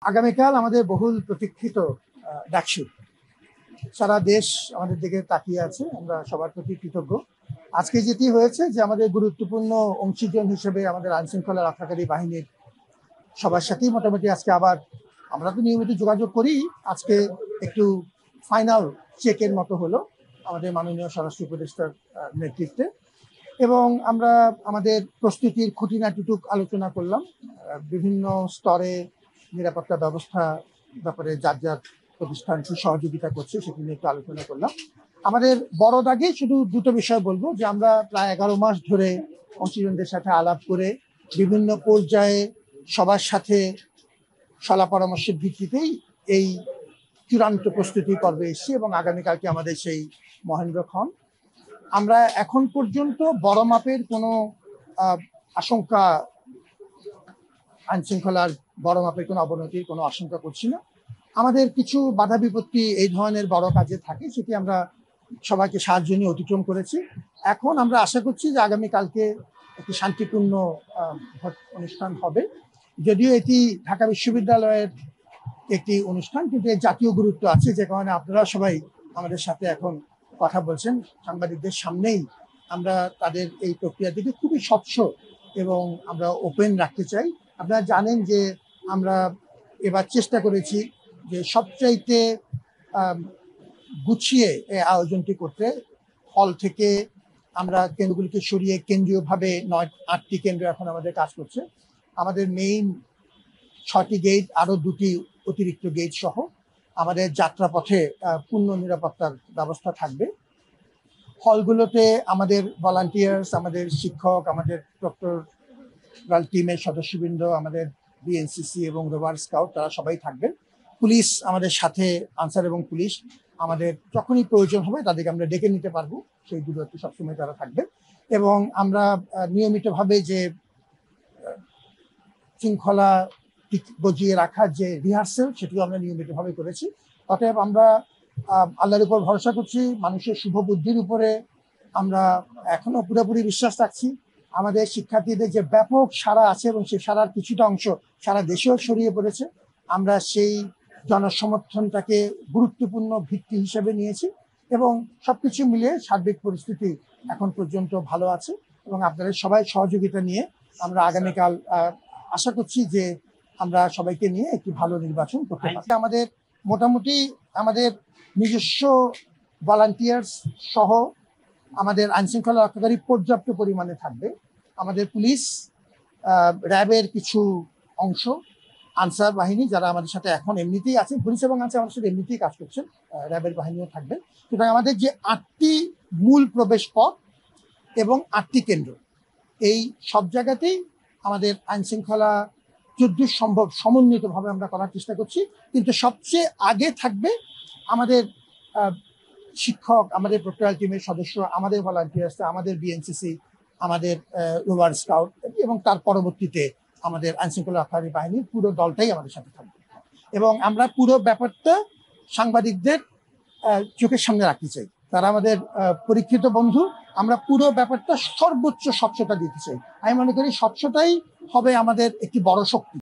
আগামীকাল আমাদের বহুল প্রতীক্ষিত ডাকসু। সারা দেশ আমাদের দিকে তাকিয়ে আছে, আমরা সবার প্রতি কৃতজ্ঞ। আজকে যেটি হয়েছে যে আমাদের গুরুত্বপূর্ণ অংশীজন হিসেবে আমাদের আইন শৃঙ্খলা রক্ষাকারী বাহিনীর সবার সাথেই মোটামুটি আজকে আবার আমরা তো নিয়মিত যোগাযোগ করি, আজকে একটু ফাইনাল চেকের মতো হলো আমাদের মাননীয় স্বরাষ্ট্র উপদেষ্টার নেতৃত্বে, এবং আমরা আমাদের প্রস্তুতির খুঁটিনাটিটুক আলোচনা করলাম। বিভিন্ন স্তরে নিরাপত্তা ব্যবস্থা ব্যাপারে যার যার প্রতিষ্ঠান সহযোগিতা করছে সেটি নিয়ে একটু আলোচনা করলাম। আমাদের বড় দাগে শুধু দুটো বিষয় বলবো, যে আমরা প্রায় 11 মাস ধরে অংশীজনদের সাথে আলাপ করে বিভিন্ন পর্যায়ে সবার সাথে সলা পরামর্শের ভিত্তিতেই এই চূড়ান্ত প্রস্তুতি পর্বে এসেছি, এবং আগামীকালকে আমাদের সেই মহেন্দ্রক্ষণ। আমরা এখন পর্যন্ত বড় মাপের কোনো আশঙ্কা, আইন শৃঙ্খলার বড় মাপের কোনো অবনতির কোনো আশঙ্কা করছি না। আমাদের কিছু বাধা বিপত্তি এই ধরনের বড় কাজে থাকে, সেটি আমরা সবাইকে সাহায্য নিয়ে অতিক্রম করেছি। এখন আমরা আশা করছি যে আগামীকালকে একটি শান্তিপূর্ণ অনুষ্ঠান হবে। যদিও এটি ঢাকা বিশ্ববিদ্যালয়ের একটি অনুষ্ঠান, কিন্তু এর জাতীয় গুরুত্ব আছে, যে কারণে আপনারা সবাই আমাদের সাথে এখন কথা বলছেন সাংবাদিকদের সামনেই। আমরা তাদের এই প্রক্রিয়াটিকে খুবই স্বচ্ছ এবং আমরা ওপেন রাখতে চাই। আপনারা জানেন যে আমরা এবার চেষ্টা করেছি যে সবচাইতে গুছিয়ে এই আয়োজনটি করতে। হল থেকে আমরা কেন্দ্রগুলিকে সরিয়ে কেন্দ্রীয়ভাবে 8টি কেন্দ্র এখন আমাদের কাজ করছে। আমাদের মেইন 6টি গেট, আরও 2টি অতিরিক্ত গেট সহ আমাদের যাত্রাপথে পূর্ণ নিরাপত্তার ব্যবস্থা থাকবে। হলগুলোতে আমাদের ভলান্টিয়ার্স, আমাদের শিক্ষক, আমাদের ডক্টরাল টিমের সদস্যবৃন্দ, আমাদের বিএনসিসি এবং রোভার স্কাউট, তারা সবাই থাকবেন। পুলিশ আমাদের সাথে, আনসার এবং পুলিশ আমাদের যখনই প্রয়োজন হবে তাদেরকে আমরা ডেকে নিতে পারবো, সেই দূরত্বে সবসময় তারা থাকবে। এবং আমরা নিয়মিতভাবে যে শৃঙ্খলা বজিয়ে রাখার যে রিহার্সেল, সেটিও আমরা নিয়মিতভাবে করেছি। অতএব আমরা আল্লাহর উপর ভরসা করছি, মানুষের শুভ বুদ্ধির উপরে আমরা এখনো পুরোপুরি বিশ্বাস রাখছি। আমাদের শিক্ষার্থীদের যে ব্যাপক সাড়া আছে, এবং সেই সাড়ার কিছুটা অংশ সারা দেশেও ছড়িয়ে পড়েছে, আমরা সেই জনসমর্থনটাকে গুরুত্বপূর্ণ ভিত্তি হিসেবে নিয়েছি, এবং সবকিছু মিলিয়ে সার্বিক পরিস্থিতি এখন পর্যন্ত ভালো আছে। এবং আপনাদের সবাই সহযোগিতা নিয়ে আমরা আগামীকাল আশা করছি যে আমরা সবাইকে নিয়ে একটি ভালো নির্বাচন করতে পারি। আমাদের মোটামুটি আমাদের নিজস্ব ভলান্টিয়ার্স সহ আমাদের আইনশৃঙ্খলা রক্ষাকারী পর্যাপ্ত পরিমাণে থাকবে। আমাদের পুলিশ, র্যাবের কিছু অংশ, আনসার বাহিনী যারা আমাদের সাথে এখন এমনিতেই আছেন, পুলিশ এবং আনসার আমাদের সাথে এমনিতেই কাজ করছেন, র্যাবের বাহিনীও থাকবেন। সুতরাং আমাদের যে 8টি মূল প্রবেশ পথ এবং 8টি কেন্দ্র, এই সব জায়গাতেই আমাদের আইন শৃঙ্খলা যতদূর সম্ভব সমন্বিতভাবে আমরা করার চেষ্টা করছি। কিন্তু সবচেয়ে আগে থাকবে আমাদের শিক্ষক, আমাদের প্রক্রিয়াল টিমের সদস্য, আমাদের ভলান্টিয়ার্স, আমাদের বিএনসিসি, আমাদের রোভার স্কাউট, এবং তার পরবর্তীতে আমাদের আইনশৃঙ্খলা রক্ষাকারী বাহিনীর পুরো দলটাই আমাদের সাথে থাকবে। এবং আমরা পুরো ব্যাপারটা সাংবাদিকদের চোখের সামনে রাখতে চাই, তারা আমাদের পরীক্ষিত বন্ধু। আমরা পুরো ব্যাপারটা সর্বোচ্চ স্বচ্ছতা দিতে চাই। আমি মনে করি স্বচ্ছতাই হবে আমাদের একটি বড় শক্তি।